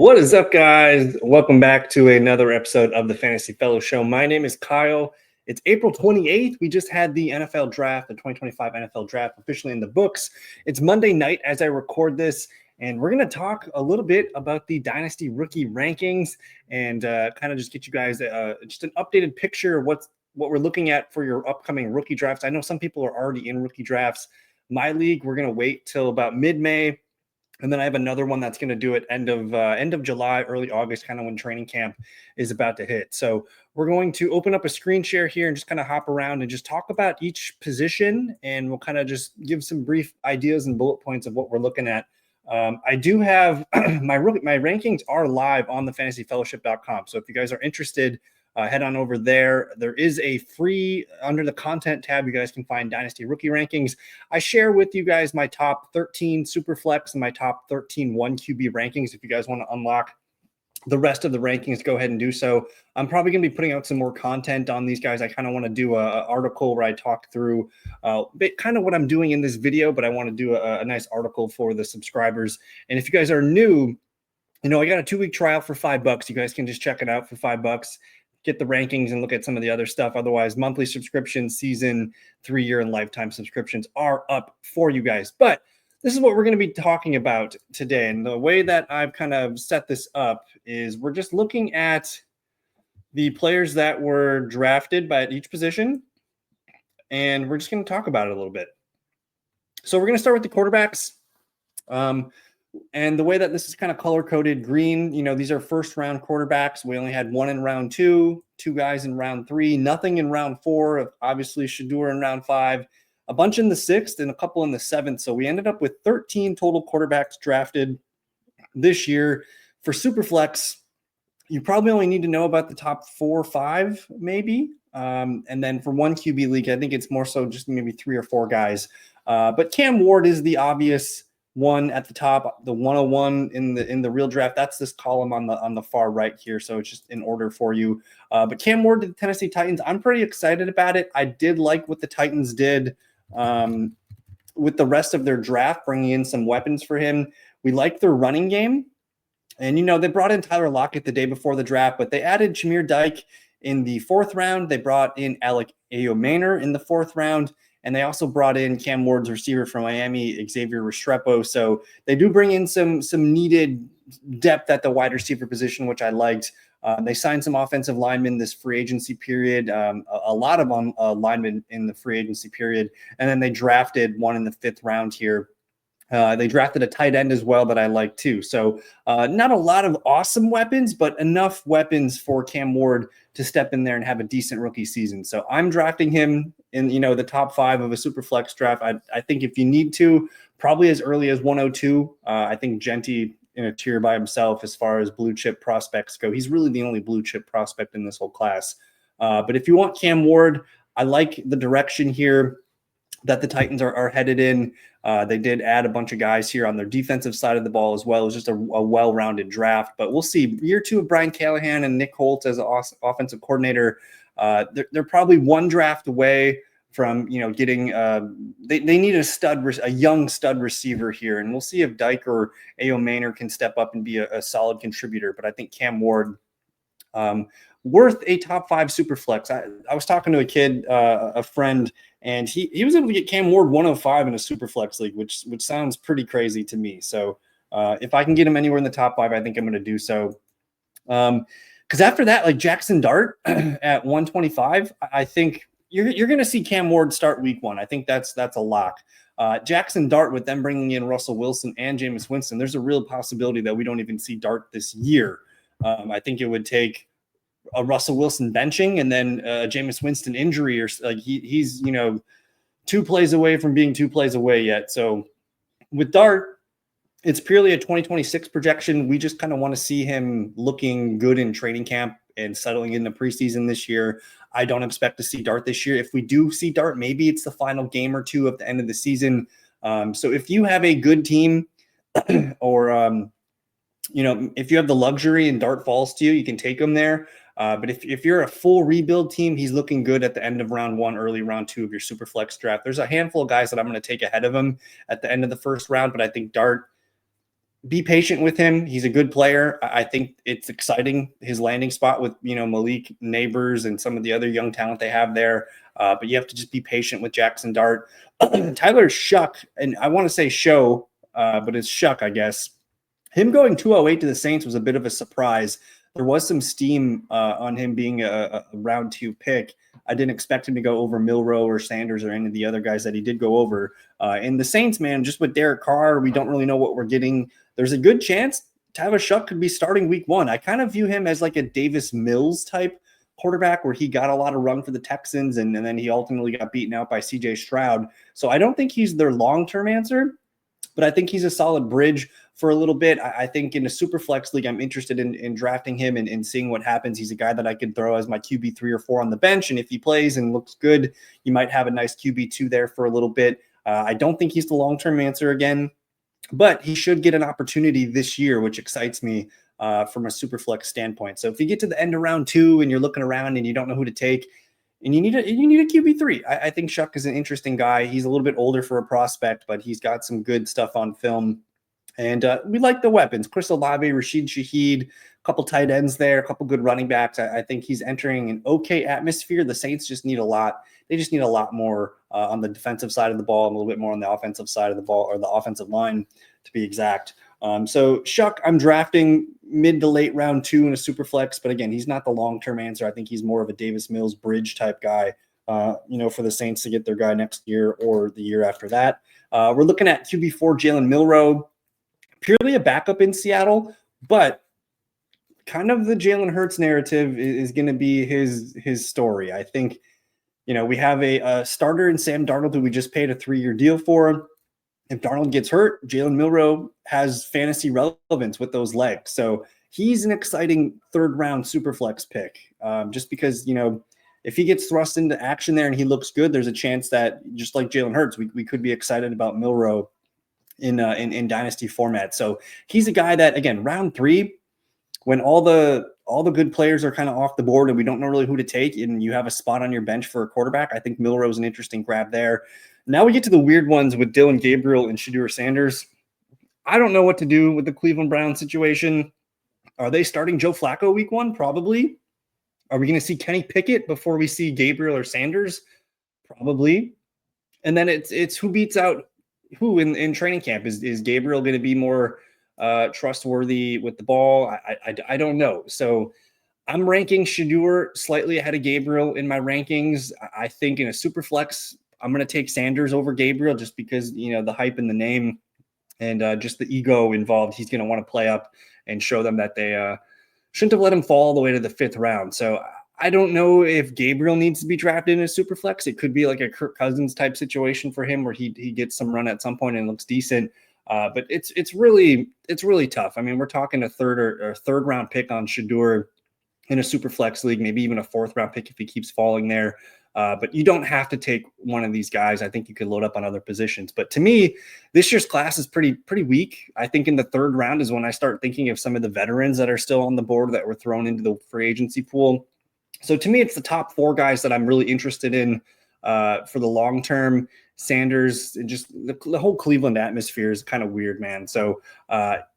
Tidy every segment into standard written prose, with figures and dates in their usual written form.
What is up, guys? Welcome back to another episode of the Fantasy Fellow Show. My name is Kyle. It's April 28th. We just had the NFL draft, the 2025 NFL draft officially in the books. It's Monday night as I record this, and we're going to talk a little bit about the Dynasty rookie rankings and kind of just get you guys just an updated picture of what we're looking at for your upcoming rookie drafts. I know some people are already in rookie drafts. My league, we're going to wait till about mid-May. And then I have another one that's going to do it end of July, early August, kind of when training camp is about to hit. So we're going to open up a screen share here and just kind of hop around and just talk about each position. And we'll kind of just give some brief ideas and bullet points of what we're looking at. I do have my rankings are live on the fantasyfellowship.com. So if you guys are interested, head on over there. There is a free, under the content tab, you guys can find Dynasty Rookie Rankings. I share with you guys my top 13 Superflex and my top 13 1 QB rankings. If you guys want to unlock the rest of the rankings, go ahead and do so. I'm probably going to be putting out some more content on these guys. I kind of want to do an article where I talk through kind of what I'm doing in this video, but I want to do a nice article for the subscribers. And if you guys are new, I got a 2-week trial for $5. You guys can just check it out for $5. Get the rankings and look at some of the other stuff. Otherwise, monthly subscriptions, season, 3-year, and lifetime subscriptions are up for you guys. But this is what we're going to be talking about today. And the way that I've kind of set this up is we're just looking at the players that were drafted by each position. And we're just going to talk about it a little bit. So we're going to start with the quarterbacks. And the way that this is kind of color-coded green, these are first-round quarterbacks. We only had one in round 2, 2 guys in round 3, nothing in round 4, obviously Shedeur in round 5, a bunch in the 6th, and a couple in the 7th. So we ended up with 13 total quarterbacks drafted this year. For Superflex, you probably only need to know about the top 4 or 5, maybe. And then for 1 QB league, I think it's more so just maybe 3 or 4 guys. But Cam Ward is the obvious one at the top, the 101 in the real draft. That's this column on the far right here. So it's just in order for you. But Cam Ward to the Tennessee Titans, I'm pretty excited about it. I did like what the Titans did with the rest of their draft, bringing in some weapons for him. We like their running game. And, they brought in Tyler Lockett the day before the draft, but they added Jameer Dyke in the 4th round. They brought in Alec Ayomanor in the 4th round. And they also brought in Cam Ward's receiver from Miami, Xavier Restrepo. So they do bring in some needed depth at the wide receiver position, which I liked. They signed some offensive linemen this free agency period, a lot of linemen in the free agency period. And then they drafted one in the 5th round here. They drafted a tight end as well that I like too. So not a lot of awesome weapons, but enough weapons for Cam Ward to step in there and have a decent rookie season. So I'm drafting him in, the top 5 of a super flex draft. I think if you need to, probably as early as 102. I think Genty in a tier by himself as far as blue chip prospects go. He's really the only blue chip prospect in this whole class. But if you want Cam Ward, I like the direction here that the Titans are headed in. They did add a bunch of guys here on their defensive side of the ball as well. It was just a well-rounded draft. But we'll see. Year 2 of Brian Callahan and Nick Holt as an offensive coordinator, they're probably one draft away from getting. They need a young stud receiver here, and we'll see if Dyke or Ayomanor can step up and be a solid contributor. But I think Cam Ward. Worth a top 5 super flex. I was talking to a kid, a friend, and he was able to get Cam Ward 105 in a super flex league, which sounds pretty crazy to me. So if I can get him anywhere in the top 5, I think I'm going to do so. Because after that, like Jackson Dart at 125, I think you're going to see Cam Ward start week 1. I think that's a lock. Jackson Dart, with them bringing in Russell Wilson and Jameis Winston, there's a real possibility that we don't even see Dart this year. I think it would take a Russell Wilson benching and then a Jameis Winston injury, or like he's 2 plays away from being 2 plays away yet. So with Dart, it's purely a 2026 projection. We just kind of want to see him looking good in training camp and settling in the preseason this year. I don't expect to see Dart this year. If we do see Dart, maybe it's the final game or 2 at the end of the season. So if you have a good team or if you have the luxury and Dart falls to you, you can take him there. But if you're a full rebuild team, he's looking good at the end of round 1, early round 2 of your super flex draft. There's a handful of guys that I'm going to take ahead of him at the end of the 1st round, but I think Dart be patient with him. He's a good player. I think it's exciting, his landing spot with, Malik Neighbors and some of the other young talent they have there. But you have to just be patient with Jackson Dart. Tyler Shuck, and I want to say Show, but it's Shuck, I guess. Him going 208 to the Saints was a bit of a surprise. There was some steam on him being a round 2 pick. I didn't expect him to go over Milroe or Sanders or any of the other guys that he did go over. And the Saints, man, just with Derek Carr, we don't really know what we're getting. There's a good chance Tyler Shuck could be starting week 1. I kind of view him as like a Davis Mills type quarterback where he got a lot of run for the Texans and then he ultimately got beaten out by CJ Stroud. So I don't think he's their long-term answer, but I think he's a solid bridge for a little bit. I think in a super flex league, I'm interested in drafting him and seeing what happens. He's a guy that I could throw as my QB 3 or 4 on the bench. And if he plays and looks good, you might have a nice QB 2 there for a little bit. I don't think he's the long-term answer again, but he should get an opportunity this year, which excites me from a super flex standpoint. So if you get to the end of round 2 and you're looking around and you don't know who to take, and you need a QB3, I think Shuck is an interesting guy. He's a little bit older for a prospect, but he's got some good stuff on film. And we like the weapons. Chris Olave, Rashid Shaheed, a couple tight ends there, a couple good running backs. I think he's entering an okay atmosphere. The Saints just need a lot. They just need a lot more on the defensive side of the ball, and a little bit more on the offensive side of the ball, or the offensive line, to be exact. So Shuck, I'm drafting mid to late round 2 in a super flex, but again, he's not the long-term answer. I think he's more of a Davis Mills bridge type guy, for the Saints to get their guy next year or the year after that. We're looking at QB4 Jalen Milroe, purely a backup in Seattle, but kind of the Jalen Hurts narrative is going to be his story. I think, we have a starter in Sam Darnold who we just paid a 3-year deal for. If Darnold gets hurt, Jalen Milroe has fantasy relevance with those legs. So he's an exciting 3rd round super flex pick, just because, if he gets thrust into action there and he looks good, there's a chance that, just like Jalen Hurts, we could be excited about Milroe in dynasty format. So he's a guy that, again, round 3, when all the good players are kind of off the board and we don't know really who to take, and you have a spot on your bench for a quarterback, I think Milroe is an interesting grab there. Now we get to the weird ones with Dylan Gabriel and Shedeur Sanders. I don't know what to do with the Cleveland Browns situation. Are they starting Joe Flacco week 1? Probably. Are we going to see Kenny Pickett before we see Gabriel or Sanders? Probably. And then it's who beats out who in training camp. Is Gabriel going to be more trustworthy with the ball? I don't know. So I'm ranking Shedeur slightly ahead of Gabriel in my rankings. I think in a super flex, I'm going to take Sanders over Gabriel just because, the hype in the name and just the ego involved. He's going to want to play up and show them that they shouldn't have let him fall all the way to the 5th round. So I don't know if Gabriel needs to be drafted in a super flex. It could be like a Kirk Cousins type situation for him where he gets some run at some point and looks decent. But it's really tough. I mean, we're talking a 3rd or 3rd round pick on Shedeur in a super flex league, maybe even a 4th round pick if he keeps falling there. But you don't have to take one of these guys. I think you could load up on other positions. But to me, this year's class is pretty weak. I think in the 3rd round is when I start thinking of some of the veterans that are still on the board that were thrown into the free agency pool. So to me, it's the top 4 guys that I'm really interested in for the long term. Sanders, and just the whole Cleveland atmosphere is kind of weird, man. So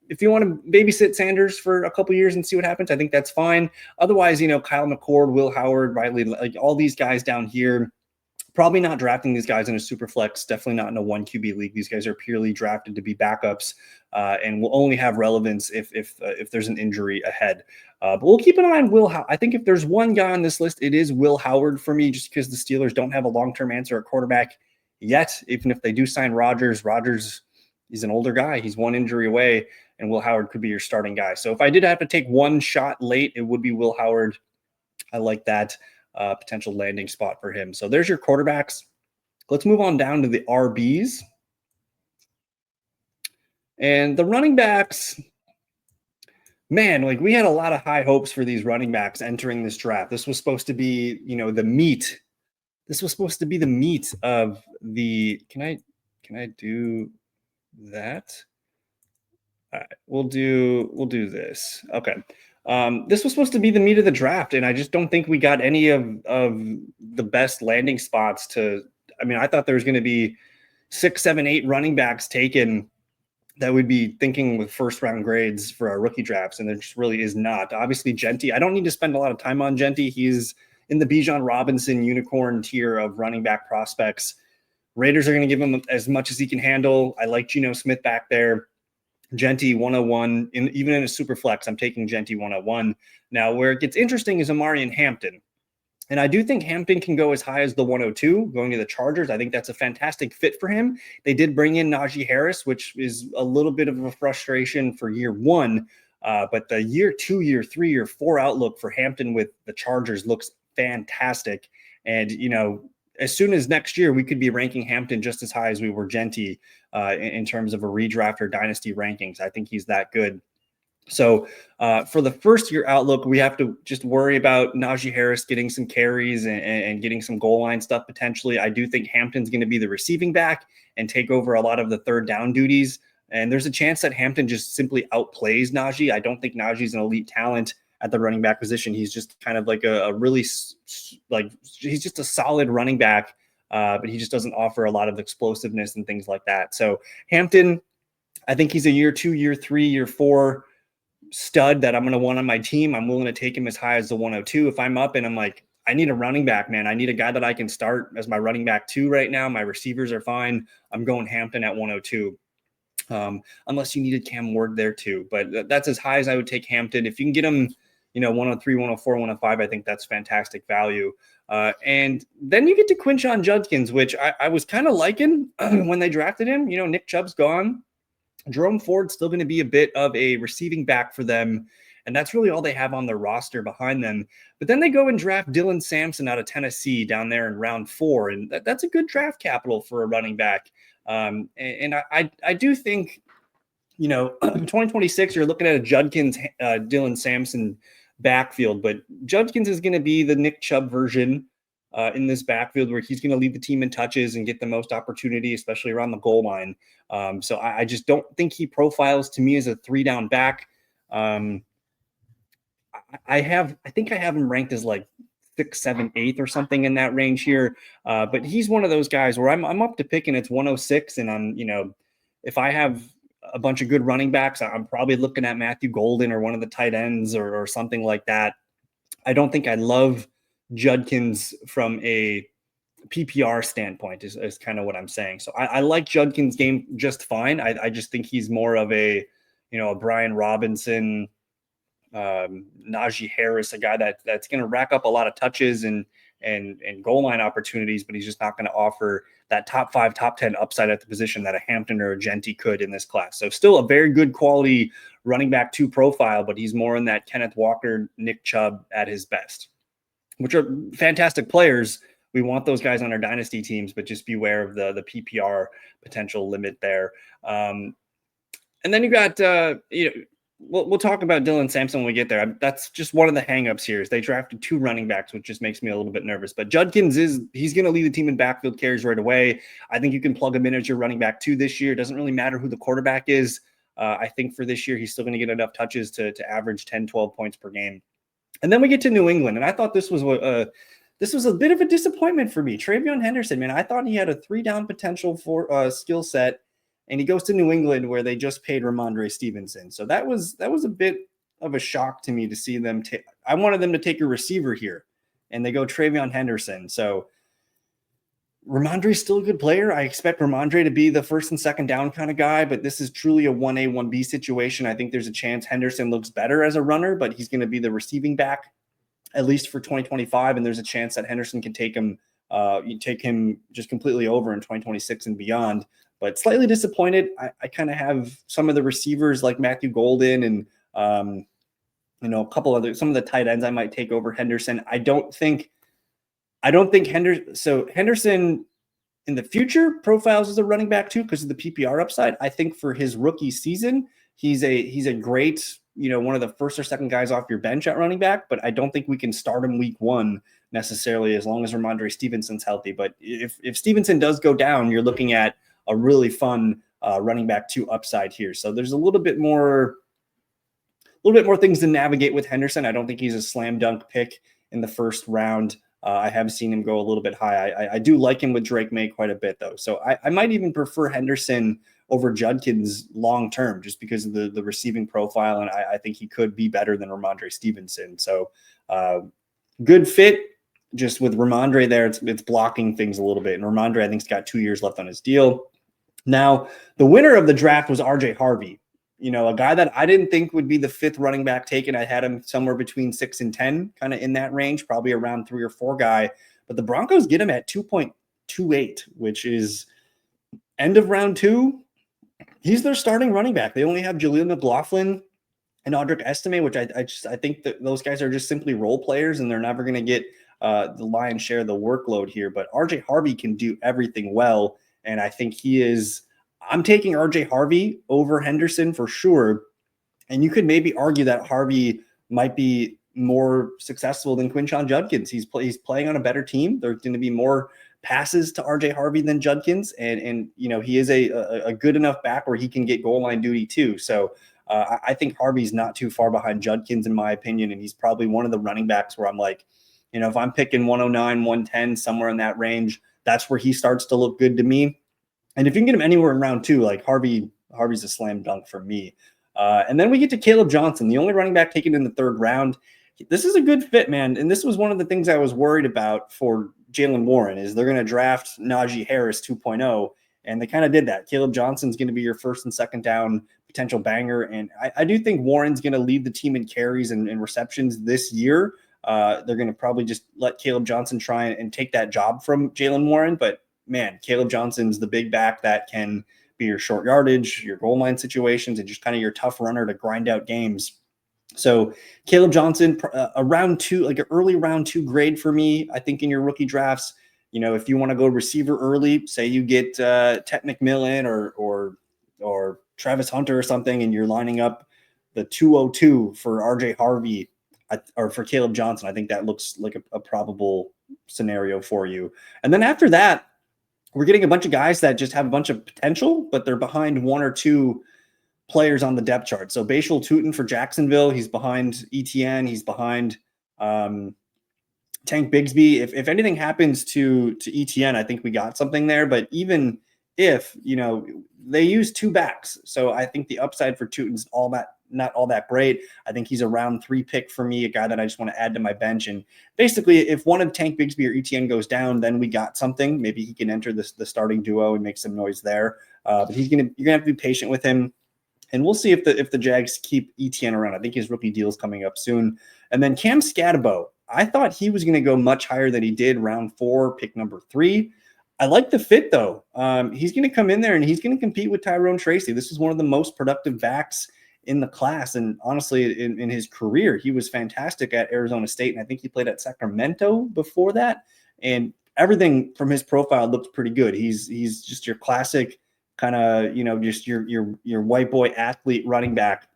if you want to babysit Sanders for a couple years and see what happens, I think that's fine. Otherwise, Kyle McCord, Will Howard, Riley, like all these guys down here, probably not drafting these guys in a super flex, definitely not in a 1 QB league. These guys are purely drafted to be backups and will only have relevance if there's an injury ahead. But we'll keep an eye on Will Howard. I think if there's one guy on this list, it is Will Howard for me, just because the Steelers don't have a long-term answer at quarterback yet. Even if they do sign Rodgers, he's an older guy. He's 1 injury away, and Will Howard could be your starting guy. So if I did have to take one shot late, it would be Will Howard. I like that potential landing spot for him. So there's your quarterbacks. Let's move on down to the RBs. And the running backs, man, like we had a lot of high hopes for these running backs entering this draft. This was supposed to be, the meat. This was supposed to be the meat of the, can I do that? All right, we'll do this. Okay. This was supposed to be the meat of the draft, and I just don't think we got any of the best landing spots I thought there was going to be 6, 7, 8 running backs taken that would be thinking with first round grades for our rookie drafts, and there just really is not. Obviously, Genty, I don't need to spend a lot of time on Genty. He's in the Bijan Robinson unicorn tier of running back prospects. Raiders are going to give him as much as he can handle. I like Geno Smith back there. Genty 101, even in a super flex, I'm taking Genty 101. Now, where it gets interesting is Amari and Hampton. And I do think Hampton can go as high as the 102 going to the Chargers. I think that's a fantastic fit for him. They did bring in Najee Harris, which is a little bit of a frustration for year one. But the year 2, year 3, year 4 outlook for Hampton with the Chargers looks fantastic. And, as soon as next year, we could be ranking Hampton just as high as we were Genty in terms of a redraft or dynasty rankings. I think he's that good. So for the first year outlook, we have to just worry about Najee Harris getting some carries and getting some goal line stuff potentially. I do think Hampton's going to be the receiving back and take over a lot of the third down duties. And there's a chance that Hampton just simply outplays Najee. I don't think Najee's an elite talent at the running back position. He's just kind of like a really, he's just a solid running back, but he just doesn't offer a lot of explosiveness and things like that. So Hampton, I think he's a year 2, year 3, year 4 stud that I'm going to want on my team. I'm willing to take him as high as the 102. If I'm up and I'm like, I need a running back, man. I need a guy that I can start as my running back 2 right now. My receivers are fine. I'm going Hampton at 102. Unless you needed Cam Ward there too. But that's as high as I would take Hampton. If you can get him, 103, 104, 105, I think that's fantastic value. And then you get to Quinshon Judkins, which I was kind of liking when they drafted him. Nick Chubb's gone. Jerome Ford's still going to be a bit of a receiving back for them. And that's really all they have on their roster behind them. But then they go and draft Dylan Sampson out of Tennessee down there in round 4. And that's a good draft capital for a running back. And I do think, 2026, you're looking at a Judkins, Dylan Sampson backfield, but Judkins is going to be the Nick Chubb version in this backfield where he's going to lead the team in touches and get the most opportunity, especially around the goal line. So I just don't think he profiles to me as a 3-down back. I think I have him ranked as like 6th, 7th, 8th or something in that range here. But he's one of those guys where I'm up to picking it's 106. And I'm, if I have a bunch of good running backs, I'm probably looking at Matthew Golden or one of the tight ends or something like that. I don't think I love Judkins from a PPR standpoint is kind of what I'm saying. So I like Judkins' game just fine. I just think he's more of a Brian Robinson, Najee Harris, a guy that's going to rack up a lot of touches and goal line opportunities, but he's just not going to offer that top 5, top 10 upside at the position that a Hampton or a Genty could in this class. So still a very good quality running back 2 profile, but he's more in that Kenneth Walker, Nick Chubb at his best, which are fantastic players. We want those guys on our dynasty teams, but just beware of the PPR potential limit there. And then you got, we'll talk about Dylan Sampson when we get there. That's just one of the hangups here is they drafted 2 running backs, which just makes me a little bit nervous. But Judkins he's going to lead the team in backfield carries right away. I think you can plug him in as your running back 2 this year. It doesn't really matter who the quarterback is. I think for this year, he's still going to get enough touches to average 10, 12 points per game. And then we get to New England, and I thought this was a bit of a disappointment for me. TreVeyon Henderson, man, I thought he had a 3-down potential for skill set, and he goes to New England where they just paid Ramondre Stevenson. So that was a bit of a shock to me to see them. I wanted them to take a receiver here, and they go TreVeyon Henderson. So Ramondre's still a good player. I expect Ramondre to be the first and second down kind of guy, but this is truly a 1A, 1B situation. I think there's a chance Henderson looks better as a runner, but he's going to be the receiving back at least for 2025. And there's a chance that Henderson can take him just completely over in 2026 and beyond. But slightly disappointed. I kind of have some of the receivers like Matthew Golden and, a couple other, some of the tight ends I might take over Henderson. I don't think Henderson. So Henderson in the future profiles as a running back too, because of the PPR upside. I think for his rookie season, he's a great, one of the first or second guys off your bench at running back, but I don't think we can start him week 1 necessarily as long as Ramondre Stevenson's healthy. But if Stevenson does go down, you're looking at a really fun running back 2 upside here. So there's a little bit more things to navigate with Henderson. I don't think he's a slam dunk pick in the first round. I have seen him go a little bit high. I do like him with Drake May quite a bit though. So I might even prefer Henderson over Judkins long term, just because of the receiving profile, and I think he could be better than Ramondre Stevenson. So good fit. Just with Ramondre there, it's blocking things a little bit, and Ramondre I think's got 2 years left on his deal. Now, the winner of the draft was RJ Harvey. A guy that I didn't think would be the 5th running back taken. I had him somewhere between 6 and 10, kind of in that range, probably around 3 or 4 guy. But the Broncos get him at 2.28, which is end of round 2. He's their starting running back. They only have Jaleel McLaughlin and Audric Estime, which I think that those guys are just simply role players, and they're never going to get the lion's share of the workload here. But RJ Harvey can do everything well, and I think he is. I'm taking RJ Harvey over Henderson for sure. And you could maybe argue that Harvey might be more successful than Quinshon Judkins. He's playing on a better team. There's going to be more passes to RJ Harvey than Judkins. And he is a good enough back where he can get goal line duty too. So I think Harvey's not too far behind Judkins in my opinion. And he's probably one of the running backs where I'm like, if I'm picking 109, 110, somewhere in that range, that's where he starts to look good to me. And if you can get him anywhere in round 2, like Harvey's a slam dunk for me. And then we get to Caleb Johnson, the only running back taken in the 3rd round. This is a good fit, man. And this was one of the things I was worried about for Jaylen Warren is they're going to draft Najee Harris 2.0. And they kind of did that. Caleb Johnson's going to be your 1st and 2nd down potential banger. And I do think Warren's going to lead the team in carries and receptions this year. They're going to probably just let Caleb Johnson try and take that job from Jaylen Warren. But man, Caleb Johnson's the big back that can be your short yardage, your goal line situations, and just kind of your tough runner to grind out games. So Caleb Johnson, a round 2, like an early round 2 grade for me, I think in your rookie drafts. If you want to go receiver early, say you get Tet McMillan or Travis Hunter or something, and you're lining up the 202 for RJ Harvey or for Caleb Johnson, I think that looks like a probable scenario for you. And then after that, we're getting a bunch of guys that just have a bunch of potential, but they're behind 1 or 2 players on the depth chart. So Bashal Tutin for Jacksonville, he's behind ETN, he's behind Tank Bigsby. If anything happens to ETN, I think we got something there. But even if, they use 2 backs. So I think the upside for Tutin's not all that great. I think he's a round 3 pick for me, a guy that I just want to add to my bench. And basically, if one of Tank Bigsby or ETN goes down, then we got something. Maybe he can enter the starting duo and make some noise there. But you're gonna have to be patient with him. And we'll see if the Jags keep ETN around. I think his rookie deal is coming up soon. And then Cam Scatabo, I thought he was going to go much higher than he did, round 4, pick number 3. I like the fit, though. He's going to come in there, and he's going to compete with Tyrone Tracy. This is one of the most productive backs in the class. And honestly, in his career, he was fantastic at Arizona State. And I think he played at Sacramento before that. And everything from his profile looked pretty good. He's just your classic kind of, just your white boy athlete running back.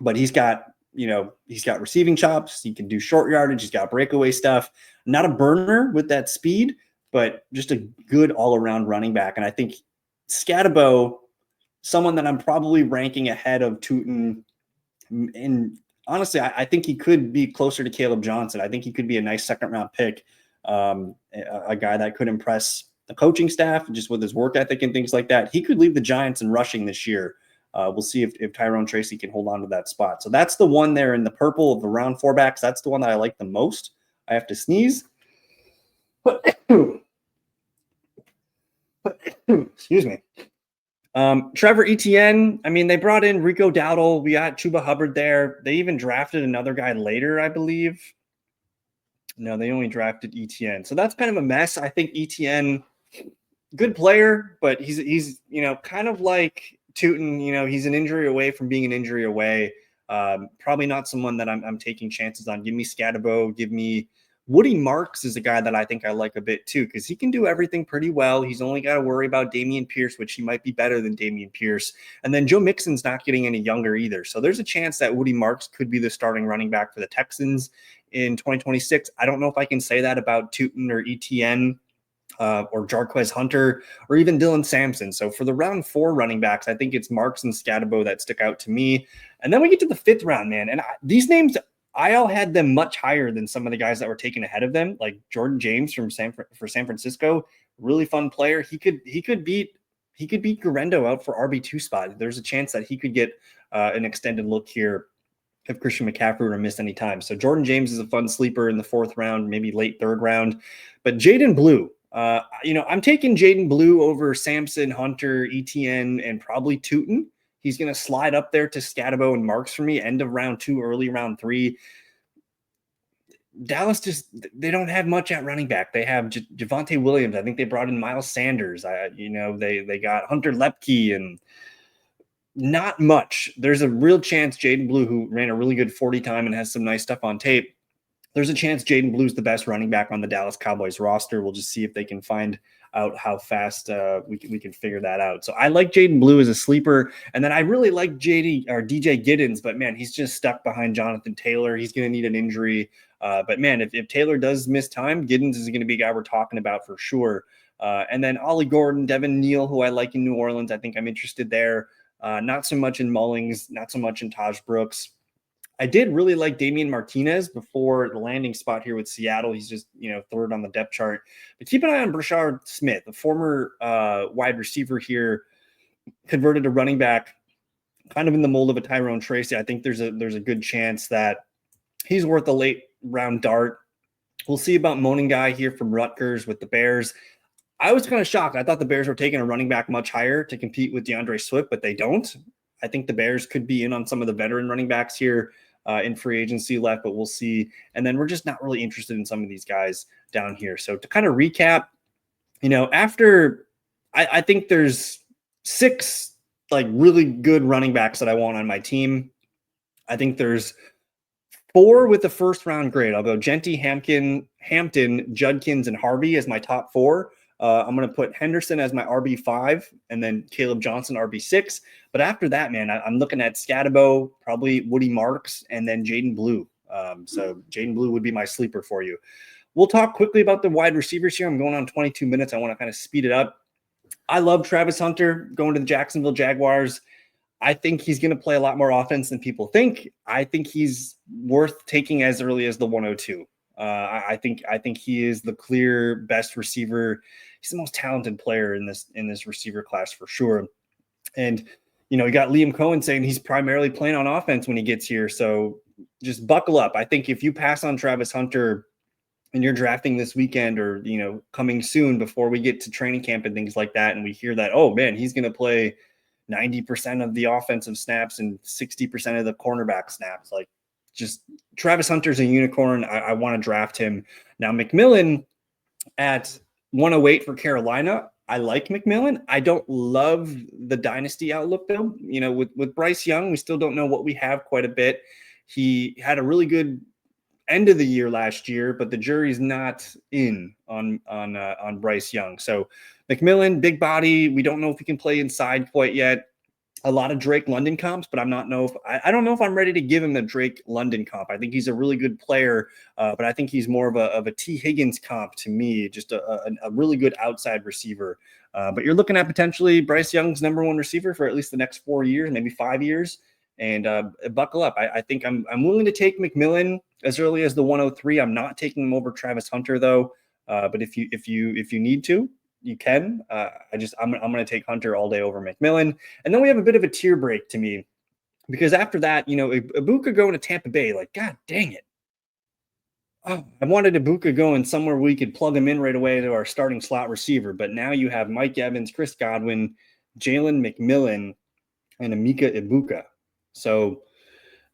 But he's got receiving chops. He can do short yardage. He's got breakaway stuff. Not a burner with that speed, but just a good all-around running back. And I think Scatabo, someone that I'm probably ranking ahead of Tutin. And honestly, I think he could be closer to Caleb Johnson. I think he could be a nice 2nd-round pick, a guy that could impress the coaching staff just with his work ethic and things like that. He could lead the Giants in rushing this year. We'll see if Tyrone Tracy can hold on to that spot. So that's the one there in the purple of the round 4 backs. That's the one that I like the most. I have to sneeze. Excuse me. Trevor Etienne, they brought in Rico Dowdle. We got Chuba Hubbard there. They even drafted another guy later, I believe. No, they only drafted Etienne. So that's kind of a mess. I think Etienne, good player, but he's kind of like Tutin, he's an injury away from being an injury away. Probably not someone that I'm taking chances on. Give me Scatabo. Give me Woody Marks is a guy that I think I like a bit too, because he can do everything pretty well. He's only got to worry about Dameon Pierce, which he might be better than Dameon Pierce. And then Joe Mixon's not getting any younger either. So there's a chance that Woody Marks could be the starting running back for the Texans in 2026. I don't know if I can say that about Tutin or ETN. Or Jarquez Hunter, or even Dylan Sampson. So for the round 4 running backs, I think it's Marks and Scatabo that stick out to me. And then we get to the 5th round, man. And these names, I all had them much higher than some of the guys that were taken ahead of them, like Jordan James for San Francisco. Really fun player. He could beat he could beat Garendo out for RB2 spot. There's a chance that he could get an extended look here if Christian McCaffrey were to miss any time. So Jordan James is a fun sleeper in the 4th round, maybe late 3rd round. But Jaden Blue, I'm taking Jaden Blue over Samson, Hunter, ETN, and probably Tootin. He's going to slide up there to Scatabo and Marks for me, end of round 2, early round 3. Dallas they don't have much at running back. They have Javonte Williams. I think they brought in Miles Sanders. They got Hunter Lepke and not much. There's a real chance Jaden Blue, who ran a really good 40 time and has some nice stuff on tape, there's a chance Jaden Blue's the best running back on the Dallas Cowboys roster. We'll just see if they can find out how fast we can figure that out. So I like Jaden Blue as a sleeper. And then I really like DJ Giddens, but man, he's just stuck behind Jonathan Taylor. He's going to need an injury. But man, if Taylor does miss time, Giddens is going to be a guy we're talking about for sure. And then Ollie Gordon, Devin Neal, who I like in New Orleans. I think I'm interested there. Not so much in Mullings, not so much in Taj Brooks. I did really like Damian Martinez before the landing spot here with Seattle. He's just, 3rd on the depth chart. But keep an eye on Brashard Smith, the former wide receiver here, converted to running back, kind of in the mold of a Tyrone Tracy. I think there's a good chance that he's worth a late round dart. We'll see about Moaning Guy here from Rutgers with the Bears. I was kind of shocked. I thought the Bears were taking a running back much higher to compete with DeAndre Swift, but they don't. I think the Bears could be in on some of the veteran running backs here in free agency left, but we'll see. And then we're just not really interested in some of these guys down here. So to kind of recap, after I think there's 6 like really good running backs that I want on my team. I think there's 4 with the 1st round grade. I'll go Genty, Hampton, Judkins, and Harvey as my top 4. I'm going to put Henderson as my RB5 and then Caleb Johnson RB6. But after that, man, I'm looking at Scatabo, probably Woody Marks, and then Jaden Blue. So Jaden Blue would be my sleeper for you. We'll talk quickly about the wide receivers here. I'm going on 22 minutes. I want to kind of speed it up. I love Travis Hunter going to the Jacksonville Jaguars. I think he's going to play a lot more offense than people think. I think he's worth taking as early as the 102. I think he is the clear best receiver. He's the most talented player in this receiver class for sure. And, you got Liam Cohen saying he's primarily playing on offense when he gets here. So just buckle up. I think if you pass on Travis Hunter and you're drafting this weekend or, coming soon before we get to training camp and things like that, and we hear that, oh man, he's going to play 90% of the offensive snaps and 60% of the cornerback snaps, like, just Travis Hunter's a unicorn. I want to draft him. Now, McMillan at 108 for Carolina. I like McMillan. I don't love the dynasty outlook, though. With Bryce Young, we still don't know what we have quite a bit. He had a really good end of the year last year, but the jury's not in on Bryce Young. So McMillan, big body. We don't know if he can play inside quite yet. A lot of Drake London comps, but I don't know if I'm ready to give him the Drake London comp. I think he's a really good player, but I think he's more of a T Higgins comp to me, just a really good outside receiver. But you're looking at potentially Bryce Young's number 1 receiver for at least the next 4 years, maybe 5 years. And buckle up. I think I'm willing to take McMillan as early as the 103. I'm not taking him over Travis Hunter though. But if you need to, you can. I'm going to take Hunter all day over McMillan. And then we have a bit of a tier break to me because after that, Ibuka going to Tampa Bay, like, God dang it. Oh, I wanted Ibuka going somewhere we could plug him in right away to our starting slot receiver. But now you have Mike Evans, Chris Godwin, Jalen McMillan, and Emeka Ibuka. So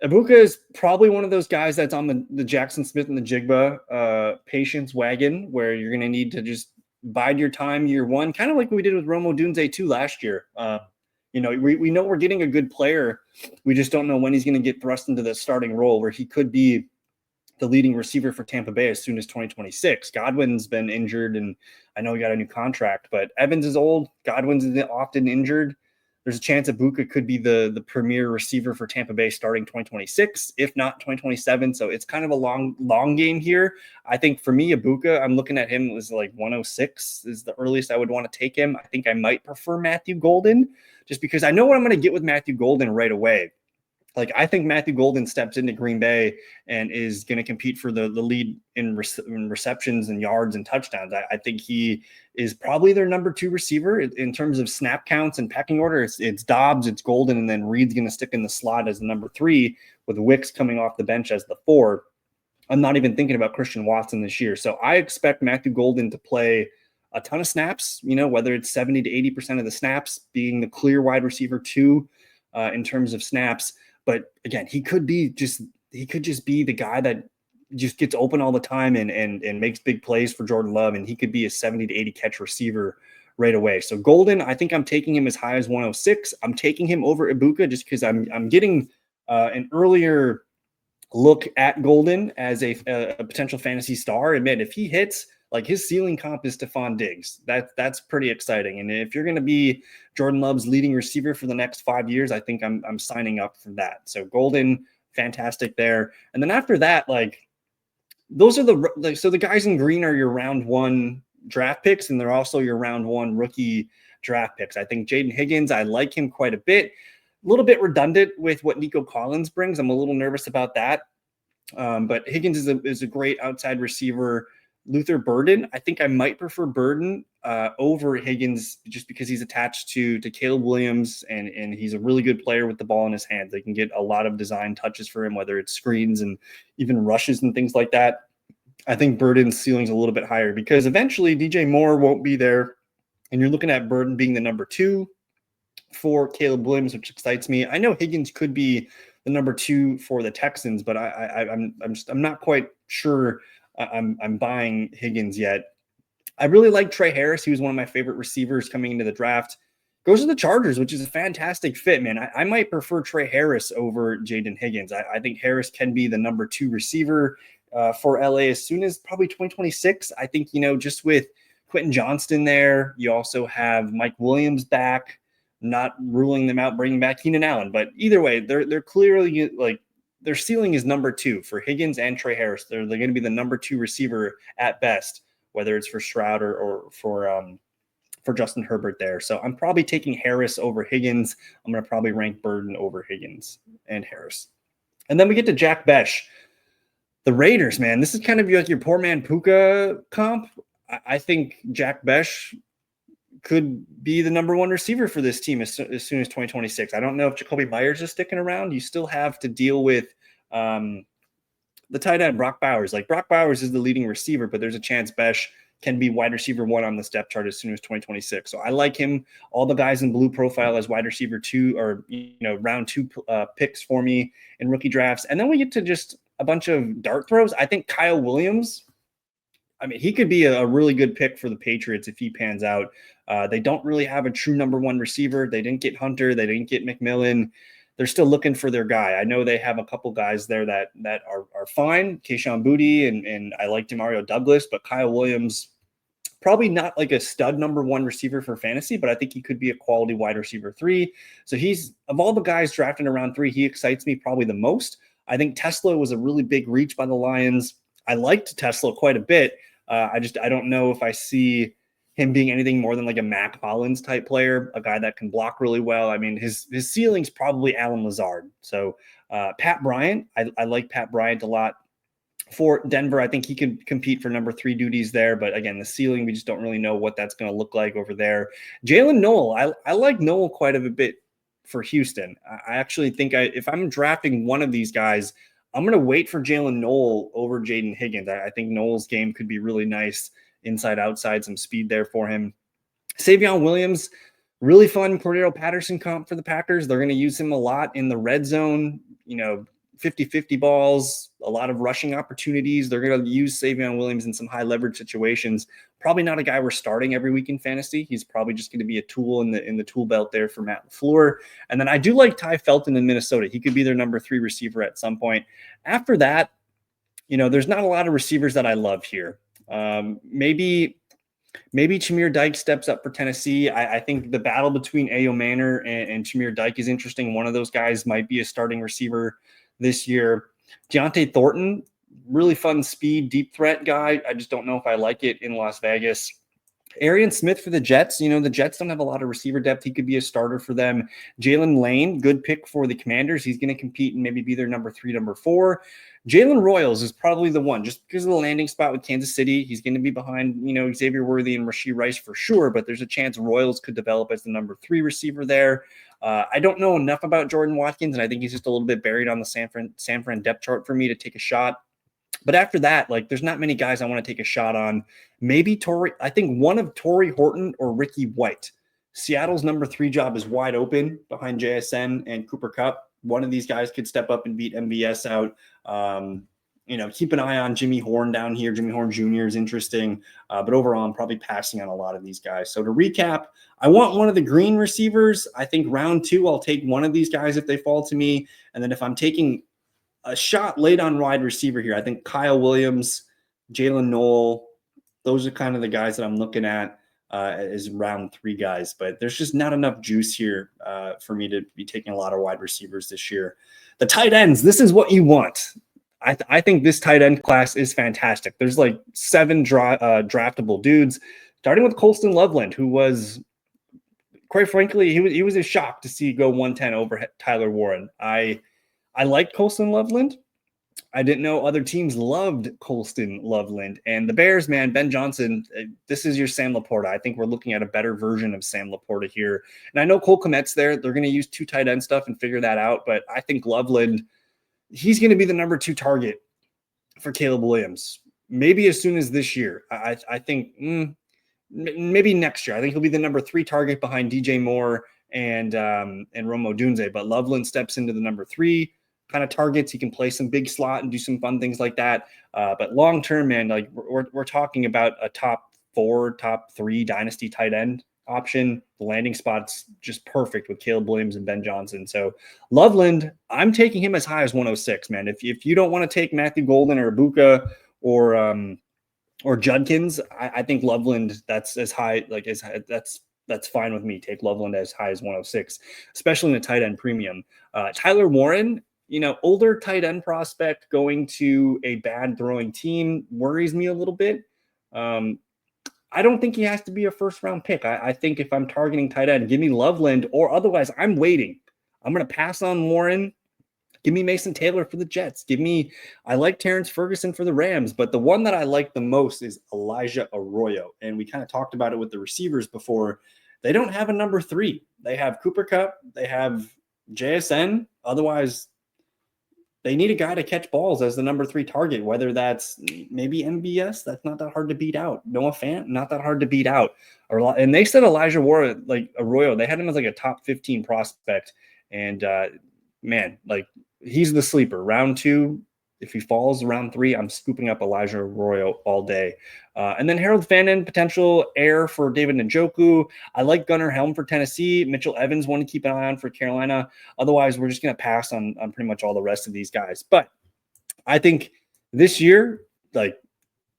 Ibuka is probably one of those guys that's on the Jackson Smith and the Jigba patience wagon where you're going to need to just bide your time year 1, kind of like we did with Rome Odunze 2 last year. We know we're getting a good player. We just don't know when he's going to get thrust into the starting role where he could be the leading receiver for Tampa Bay as soon as 2026. Godwin's been injured, and I know he got a new contract, but Evans is old. Godwin's often injured. There's a chance Ibuka could be the premier receiver for Tampa Bay starting 2026, if not 2027. So it's kind of a long game here. I think for me, Ibuka, I'm looking at him as like 106 is the earliest I would want to take him. I think I might prefer Matthew Golden just because I know what I'm going to get with Matthew Golden right away. Like, I think Matthew Golden steps into Green Bay and is going to compete for the lead in receptions and yards and touchdowns. I think he is probably their number 2 receiver in terms of snap counts and pecking order. It's Dobbs, it's Golden, and then Reed's going to stick in the slot as the number 3 with Wicks coming off the bench as the 4. I'm not even thinking about Christian Watson this year. So I expect Matthew Golden to play a ton of snaps, whether it's 70 to 80% of the snaps, being the clear wide receiver 2 in terms of snaps. But again, he could just be the guy that just gets open all the time and makes big plays for Jordan Love, and he could be a 70 to 80 catch receiver right away. So Golden, I think I'm taking him as high as 106. I'm taking him over Ibuka just because I'm getting an earlier look at Golden as a potential fantasy star. Admit, if he hits, like, his ceiling comp is Stephon Diggs. That's pretty exciting. And if you're going to be Jordan Love's leading receiver for the next 5 years, I think I'm signing up for that. So Golden, fantastic there. And then after that, like, those are so the guys in green are your round 1 draft picks, and they're also your round 1 rookie draft picks. I think Jaden Higgins, I like him quite a bit. A little bit redundant with what Nico Collins brings. I'm a little nervous about that. But Higgins is a great outside receiver. Luther Burden, I think I might prefer Burden over Higgins just because he's attached to Caleb Williams, and he's a really good player with the ball in his hands. They can get a lot of design touches for him, whether it's screens and even rushes and things like that. I think Burden's ceiling's a little bit higher because eventually DJ Moore won't be there, and you're looking at Burden being the number 2 for Caleb Williams, which excites me. I know Higgins could be the number 2 for the Texans, but I'm not quite sure I'm buying Higgins yet. I really like Trey Harris. He was one of my favorite receivers coming into the draft. Goes to the Chargers, which is a fantastic fit, man. I might prefer Trey Harris over Jaden Higgins. I think Harris can be the number 2 receiver for LA as soon as probably 2026. I think, just with Quentin Johnston there, you also have Mike Williams back. Not ruling them out, bringing back Keenan Allen. But either way, they're clearly, like, their ceiling is number 2 for Higgins and Trey Harris. They're going to be the number 2 receiver at best, whether it's for Stroud or for Justin Herbert there. So I'm probably taking Harris over Higgins. I'm going to probably rank Burden over Higgins and Harris. And then we get to Jack Besh. The Raiders, man, this is kind of like your poor man Puka comp. I think Jack Besh could be the number 1 receiver for this team as soon as 2026. I don't know if Jacoby Myers is sticking around. You still have to deal with the tight end, Brock Bowers. Like, Brock Bowers is the leading receiver, but there's a chance Besh can be wide receiver 1 on the depth chart as soon as 2026. So I like him. All the guys in blue profile as wide receiver 2 or, round 2 picks for me in rookie drafts. And then we get to just a bunch of dart throws. I think Kyle Williams, I mean, he could be a really good pick for the Patriots if he pans out. They don't really have a true number 1 receiver. They didn't get Hunter. They didn't get McMillan. They're still looking for their guy. I know they have a couple guys there that are fine. Kayshon Boutte and I like Demario Douglas, but Kyle Williams, probably not like a stud number 1 receiver for fantasy, but I think he could be a quality wide receiver 3. So he's, of all the guys drafted in round 3, he excites me probably the most. I think Tesla was a really big reach by the Lions. I liked Tesla quite a bit. I don't know if I see him being anything more than like a Mac Hollins type player, a guy that can block really well. I mean, his ceiling's probably Alan Lazard. So Pat Bryant, I like Pat Bryant a lot. For Denver, I think he could compete for number 3 duties there. But again, the ceiling, we just don't really know what that's going to look like over there. Jalen Noel, I like Noel quite a bit for Houston. I actually think if I'm drafting one of these guys, I'm going to wait for Jalen Noel over Jaden Higgins. I think Noel's game could be really nice inside, outside, some speed there for him. Savion Williams, really fun Cordero Patterson comp for the Packers. They're going to use him a lot in the red zone, 50-50 balls, a lot of rushing opportunities. They're going to use Savion Williams in some high leverage situations. Probably not a guy we're starting every week in fantasy. He's probably just going to be a tool in the tool belt there for Matt LaFleur. And then I do like Ty Felton in Minnesota. He could be their number 3 receiver at some point. After that, there's not a lot of receivers that I love here. Maybe Chimere Dike steps up for Tennessee. I think the battle between Ayo Manor and Chimere Dike is interesting. One of those guys might be a starting receiver this year. Deontay Thornton, really fun speed, deep threat guy. I just don't know if I like it in Las Vegas. Arian Smith for the Jets. You know, the Jets don't have a lot of receiver depth. He could be a starter for them. Jalen Lane, good pick for the Commanders. He's going to compete and maybe be their number 3, number 4. Jalen Royals is probably the one, just because of the landing spot with Kansas City. He's going to be behind, you know, Xavier Worthy and Rashee Rice for sure, but there's a chance Royals could develop as the number 3 receiver there. I don't know enough about Jordan Watkins, and I think he's just a little bit buried on the San Fran depth chart for me to take a shot. But after that, like, there's not many guys I want to take a shot on. Maybe I think one of Torrey Horton or Ricky White. Seattle's number 3 job is wide open behind JSN and Cooper Kupp. One of these guys could step up and beat MVS out. You know, keep an eye on Jimmy Horn down here. Jimmy Horn Jr. is interesting. But overall, I'm probably passing on a lot of these guys. So to recap, I want one of the green receivers. I think round 2, I'll take one of these guys if they fall to me. And then if I'm taking a shot late on wide receiver here, I think Kyle Williams, Jalen Noel, those are kind of the guys that I'm looking at as round 3 guys. But there's just not enough juice here for me to be taking a lot of wide receivers this year. The tight ends, this is what you want. I think this tight end class is fantastic. There's like 7 draftable dudes, starting with Colston Loveland, who was, quite frankly, he was a shock to see go 110 over Tyler Warren. I like Colston Loveland. I didn't know other teams loved Colston Loveland. And the Bears, man, Ben Johnson, this is your Sam Laporta. I think we're looking at a better version of Sam Laporta here. And I know Cole Kmet's there. They're going to use 2 tight end stuff and figure that out. But I think Loveland, he's going to be the number 2 target for Caleb Williams. Maybe as soon as this year. I think maybe next year. I think he'll be the number 3 target behind DJ Moore and Rome Odunze. But Loveland steps into the number 3 kind of targets. He can play some big slot and do some fun things like that. But long term, man, like we're talking about a top 4, top 3 dynasty tight end option. The landing spot's just perfect with Caleb Williams and Ben Johnson. So Loveland, I'm taking him as high as 106, man. If you don't want to take Matthew Golden or Ibuka or Judkins, I think Loveland, that's as high, like that's fine with me. Take Loveland as high as 106, especially in the tight end premium. Tyler Warren, you know, older tight end prospect going to a bad throwing team worries me a little bit. I don't think he has to be a first-round pick. I think if I'm targeting tight end, give me Loveland, or otherwise I'm waiting. I'm going to pass on Warren. Give me Mason Taylor for the Jets. I like Terrence Ferguson for the Rams, but the one that I like the most is Elijah Arroyo. And we kind of talked about it with the receivers before. They don't have a number 3. They have Cooper Kupp. They have JSN. Otherwise, they need a guy to catch balls as the number 3 target, whether that's maybe MBS. That's not that hard to beat out. Noah Fant, not that hard to beat out. And they said Elijah Warren, like Arroyo, they had him as like a top 15 prospect. And man, like he's the sleeper. Round 2, if he falls round 3, I'm scooping up Elijah Arroyo all day. And then Harold Fannin, potential heir for David Njoku. I like Gunnar Helm for Tennessee. Mitchell Evans, one to keep an eye on for Carolina. Otherwise, we're just going to pass on pretty much all the rest of these guys. But I think this year, like,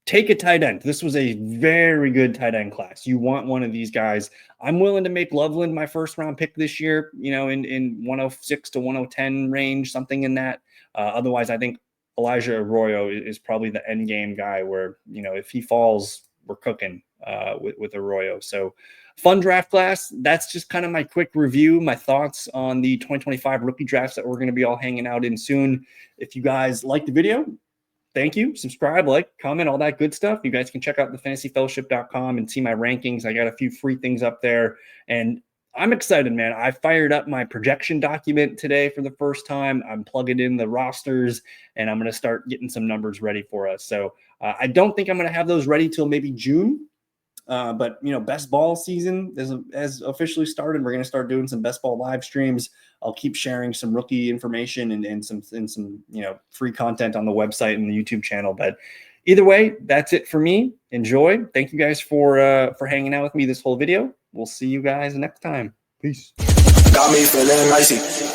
take a tight end. This was a very good tight end class. You want one of these guys. I'm willing to make Loveland my first-round pick this year, you know, in 106 to 110 range, something in that. Otherwise, I think Elijah Arroyo is probably the end game guy where, you know, if he falls, we're cooking with Arroyo. So fun draft class. That's just kind of my quick review, my thoughts on the 2025 rookie drafts that we're going to be all hanging out in soon. If you guys like the video, thank you. Subscribe, like, comment, all that good stuff. You guys can check out thefantasyfellowship.com and see my rankings. I got a few free things up there. And I'm excited, man. I fired up my projection document today for the first time. I'm plugging in the rosters, and I'm going to start getting some numbers ready for us. So I don't think I'm going to have those ready till maybe June. But, you know, best ball season has officially started. We're going to start doing some best ball live streams. I'll keep sharing some rookie information and some, you know, free content on the website and the YouTube channel. But either way, that's it for me. Enjoy. Thank you guys for hanging out with me this whole video. We'll see you guys next time. Peace. Got me feeling icy.